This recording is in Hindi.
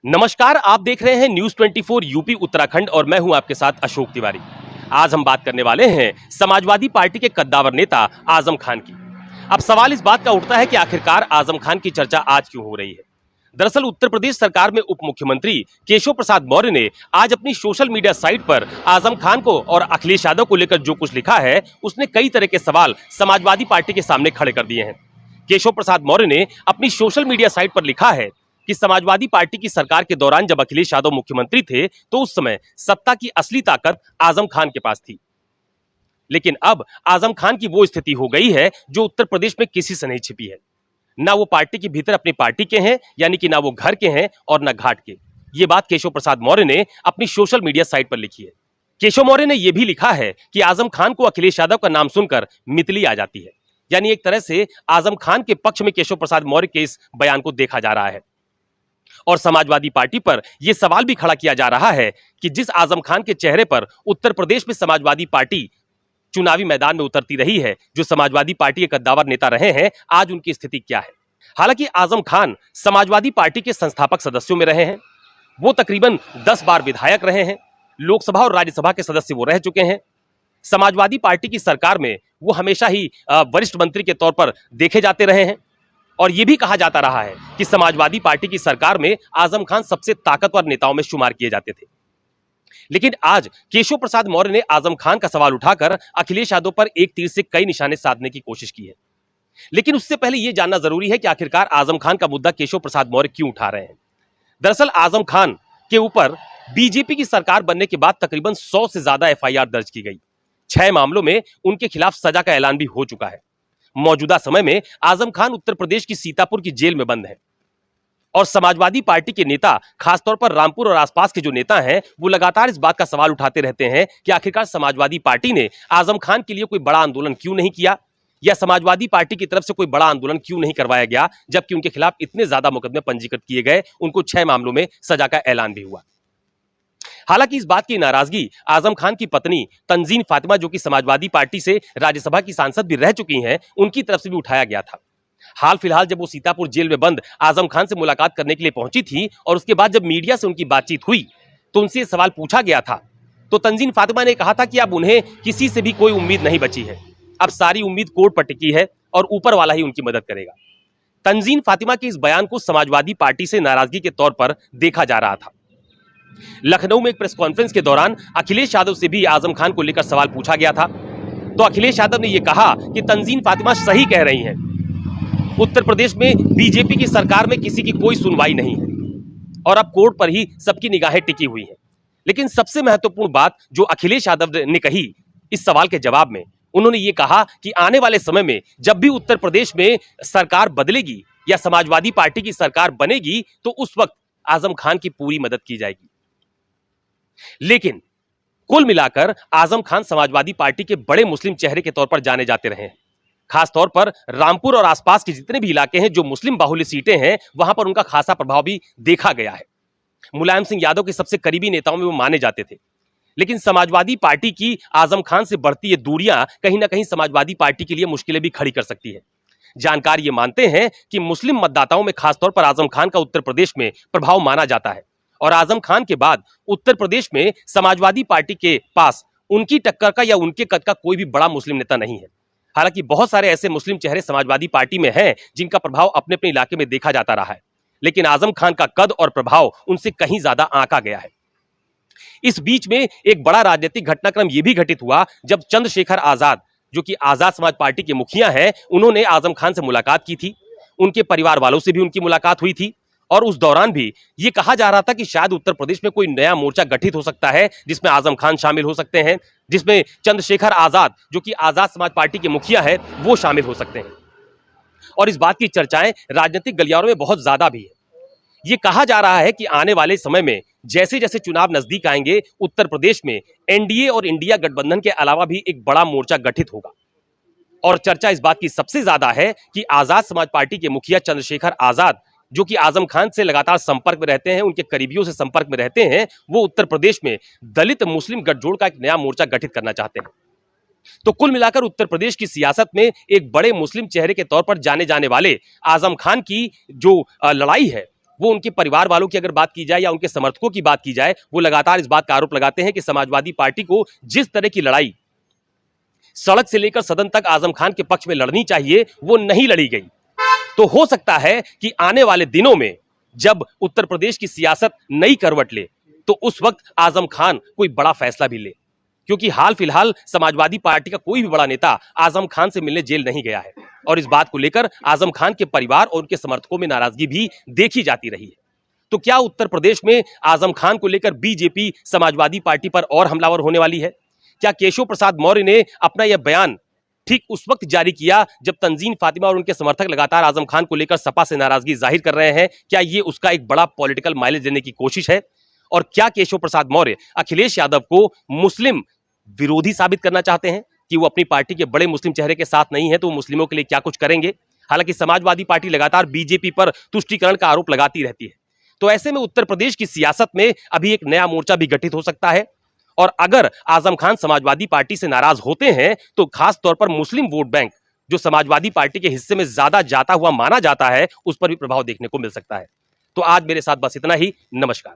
नमस्कार, आप देख रहे हैं न्यूज 24 यूपी उत्तराखंड और मैं हूं आपके साथ अशोक तिवारी। आज हम बात करने वाले हैं समाजवादी पार्टी के कद्दावर नेता आजम खान की। अब सवाल इस बात का उठता है कि आखिरकार आजम खान की चर्चा आज क्यों हो रही है। दरअसल उत्तर प्रदेश सरकार में उप मुख्यमंत्री केशव प्रसाद मौर्य ने आज अपनी सोशल मीडिया साइट पर आजम खान को और अखिलेश यादव को लेकर जो कुछ लिखा है, उसने कई तरह के सवाल समाजवादी पार्टी के सामने खड़े कर दिए हैं। केशव प्रसाद मौर्य ने अपनी सोशल मीडिया साइट पर लिखा है कि समाजवादी पार्टी की सरकार के दौरान जब अखिलेश यादव मुख्यमंत्री थे तो उस समय सत्ता की असली ताकत आजम खान के पास थी, लेकिन अब आजम खान की वो स्थिति हो गई है जो उत्तर प्रदेश में किसी से नहीं छिपी है। ना वो पार्टी के भीतर अपनी पार्टी के हैं, यानी कि ना वो घर के हैं और ना घाट के। ये बात केशव प्रसाद मौर्य ने अपनी सोशल मीडिया साइट पर लिखी है। केशव मौर्य ने यह भी लिखा है कि आजम खान को अखिलेश यादव का नाम सुनकर मितली आ जाती है, यानी एक तरह से आजम खान के पक्ष में केशव प्रसाद मौर्य के इस बयान को देखा जा रहा है। और समाजवादी पार्टी पर यह सवाल भी खड़ा किया जा रहा है कि जिस आजम खान के चेहरे पर उत्तर प्रदेश में समाजवादी पार्टी चुनावी मैदान में उतरती रही है, जो समाजवादी पार्टी के कद्दावर नेता रहे हैं, आज उनकी स्थिति क्या है। हालांकि आजम खान समाजवादी पार्टी के संस्थापक सदस्यों में रहे हैं। वो तकरीबन 10 बार विधायक रहे हैं। लोकसभा और राज्यसभा के सदस्य वो रह चुके हैं। समाजवादी पार्टी की सरकार में वो हमेशा ही वरिष्ठ मंत्री के तौर पर देखे जाते रहे हैं। और यह भी कहा जाता रहा है कि समाजवादी पार्टी की सरकार में आजम खान सबसे ताकतवर नेताओं में शुमार किए जाते थे। लेकिन आज केशव प्रसाद मौर्य ने आजम खान का सवाल उठाकर अखिलेश यादव पर एक तीर से कई निशाने साधने की कोशिश की है। लेकिन उससे पहले यह जानना जरूरी है कि आखिरकार आजम खान का मुद्दा केशव प्रसाद मौर्य क्यों उठा रहे हैं। दरअसल आजम खान के ऊपर बीजेपी की सरकार बनने के बाद तकरीबन 100 से ज्यादा एफआईआर दर्ज की गई। 6 मामलों में उनके खिलाफ सजा का ऐलान भी हो चुका है। मौजूदा समय में आजम खान उत्तर प्रदेश की सीतापुर की जेल में बंद है और समाजवादी पार्टी के नेता, खासतौर पर रामपुर और आसपास के जो नेता हैं, वो लगातार इस बात का सवाल उठाते रहते हैं कि आखिरकार समाजवादी पार्टी ने आजम खान के लिए कोई बड़ा आंदोलन क्यों नहीं किया, या समाजवादी पार्टी की तरफ से कोई बड़ा आंदोलन क्यों नहीं करवाया गया, जबकि उनके खिलाफ इतने ज्यादा मुकदमे पंजीकृत किए गए, उनको 6 मामलों में सजा का ऐलान भी हुआ। हालांकि इस बात की नाराजगी आजम खान की पत्नी तंजीन फातिमा, जो कि समाजवादी पार्टी से राज्यसभा की सांसद भी रह चुकी हैं, उनकी तरफ से भी उठाया गया था। हाल फिलहाल जब वो सीतापुर जेल में बंद आजम खान से मुलाकात करने के लिए पहुंची थी और उसके बाद जब मीडिया से उनकी बातचीत हुई तो उनसे सवाल पूछा गया था, तो तंजीन फातिमा ने कहा था कि अब उन्हें किसी से भी कोई उम्मीद नहीं बची है। अब सारी उम्मीद कोर्ट पर टिकी है और ऊपर वाला ही उनकी मदद करेगा। तंजीन फातिमा के इस बयान को समाजवादी पार्टी से नाराजगी के तौर पर देखा जा रहा था। लखनऊ में एक प्रेस कॉन्फ्रेंस के दौरान अखिलेश यादव से भी आजम खान को लेकर सवाल पूछा गया था, तो अखिलेश यादव ने यह कहा कि तंजीन फातिमा सही कह रही हैं। उत्तर प्रदेश में बीजेपी की सरकार में किसी की कोई सुनवाई नहीं है और अब कोर्ट पर ही सबकी निगाहें टिकी हुई हैं। लेकिन सबसे महत्वपूर्ण बात जो अखिलेश यादव ने कही इस सवाल के जवाब में, उन्होंने ये कहा कि आने वाले समय में जब भी उत्तर प्रदेश में सरकार बदलेगी या समाजवादी पार्टी की सरकार बनेगी तो उस वक्त आजम खान की पूरी मदद की जाएगी। लेकिन कुल मिलाकर आजम खान समाजवादी पार्टी के बड़े मुस्लिम चेहरे के तौर पर जाने जाते रहे हैं। खासतौर पर रामपुर और आसपास के जितने भी इलाके हैं जो मुस्लिम बाहुल्य सीटें हैं, वहां पर उनका खासा प्रभाव भी देखा गया है। मुलायम सिंह यादव के सबसे करीबी नेताओं में वो माने जाते थे। लेकिन समाजवादी पार्टी की आजम खान से बढ़ती ये दूरियां कहीं ना कहीं समाजवादी पार्टी के लिए मुश्किलें भी खड़ी कर सकती है। जानकार ये मानते हैं कि मुस्लिम मतदाताओं में खासतौर पर आजम खान का उत्तर प्रदेश में प्रभाव माना जाता है और आजम खान के बाद उत्तर प्रदेश में समाजवादी पार्टी के पास उनकी टक्कर का या उनके कद का कोई भी बड़ा मुस्लिम नेता नहीं है। हालांकि बहुत सारे ऐसे मुस्लिम चेहरे समाजवादी पार्टी में हैं जिनका प्रभाव अपने अपने इलाके में देखा जाता रहा है, लेकिन आजम खान का कद और प्रभाव उनसे कहीं ज्यादा आंका गया है। इस बीच में एक बड़ा राजनीतिक घटनाक्रम यह भी घटित हुआ जब चंद्रशेखर आजाद, जो कि आजाद समाज पार्टी के मुखिया हैं, उन्होंने आजम खान से मुलाकात की थी। उनके परिवार वालों से भी उनकी मुलाकात हुई थी और उस दौरान भी ये कहा जा रहा था कि शायद उत्तर प्रदेश में कोई नया मोर्चा गठित हो सकता है जिसमें आजम खान शामिल हो सकते हैं, जिसमें चंद्रशेखर आजाद, जो कि आजाद समाज पार्टी के मुखिया है, वो शामिल हो सकते हैं। और इस बात की चर्चाएं राजनीतिक गलियारों में बहुत ज्यादा भी है। ये कहा जा रहा है कि आने वाले समय में जैसे जैसे चुनाव नजदीक आएंगे, उत्तर प्रदेश में एनडीए और इंडिया गठबंधन के अलावा भी एक बड़ा मोर्चा गठित होगा। और चर्चा इस बात की सबसे ज्यादा है कि आजाद समाज पार्टी के मुखिया चंद्रशेखर आजाद, जो कि आजम खान से लगातार संपर्क में रहते हैं, उनके करीबियों से संपर्क में रहते हैं, वो उत्तर प्रदेश में दलित मुस्लिम गठजोड़ का एक नया मोर्चा गठित करना चाहते हैं। तो कुल मिलाकर उत्तर प्रदेश की सियासत में एक बड़े मुस्लिम चेहरे के तौर पर जाने जाने वाले आजम खान की जो लड़ाई है, वो उनके परिवार वालों की अगर बात की जाए या उनके समर्थकों की बात की जाए, वो लगातार इस बात का आरोप लगाते हैं कि समाजवादी पार्टी को जिस तरह की लड़ाई सड़क से लेकर सदन तक आजम खान के पक्ष में लड़नी चाहिए, वो नहीं लड़ी गई। तो हो सकता है कि आने वाले दिनों में जब उत्तर प्रदेश की सियासत नई करवट ले, तो उस वक्त आजम खान कोई बड़ा फैसला भी ले, क्योंकि हाल फिलहाल समाजवादी पार्टी का कोई भी बड़ा नेता आजम खान से मिलने जेल नहीं गया है और इस बात को लेकर आजम खान के परिवार और उनके समर्थकों में नाराजगी भी देखी जाती रही है। तो क्या उत्तर प्रदेश में आजम खान को लेकर बीजेपी समाजवादी पार्टी पर और हमलावर होने वाली है? क्या केशव प्रसाद मौर्य ने अपना यह बयान ठीक उस वक्त जारी किया जब तंजीन फातिमा और उनके समर्थक लगातार आजम खान को लेकर सपा से नाराजगी जाहिर कर रहे हैं? क्या ये उसका एक बड़ा पॉलिटिकल माइलेज देने की कोशिश है? और क्या केशव प्रसाद मौर्य अखिलेश यादव को मुस्लिम विरोधी साबित करना चाहते हैं कि वो अपनी पार्टी के बड़े मुस्लिम चेहरे के साथ नहीं है, तो मुस्लिमों के लिए क्या कुछ करेंगे? हालांकि समाजवादी पार्टी लगातार बीजेपी पर तुष्टीकरण का आरोप लगाती रहती है। तो ऐसे में उत्तर प्रदेश की सियासत में अभी एक नया मोर्चा भी गठित हो सकता है और अगर आजम खान समाजवादी पार्टी से नाराज होते हैं तो खास तौर पर मुस्लिम वोट बैंक जो समाजवादी पार्टी के हिस्से में ज्यादा जाता हुआ माना जाता है, उस पर भी प्रभाव देखने को मिल सकता है। तो आज मेरे साथ बस इतना ही। नमस्कार।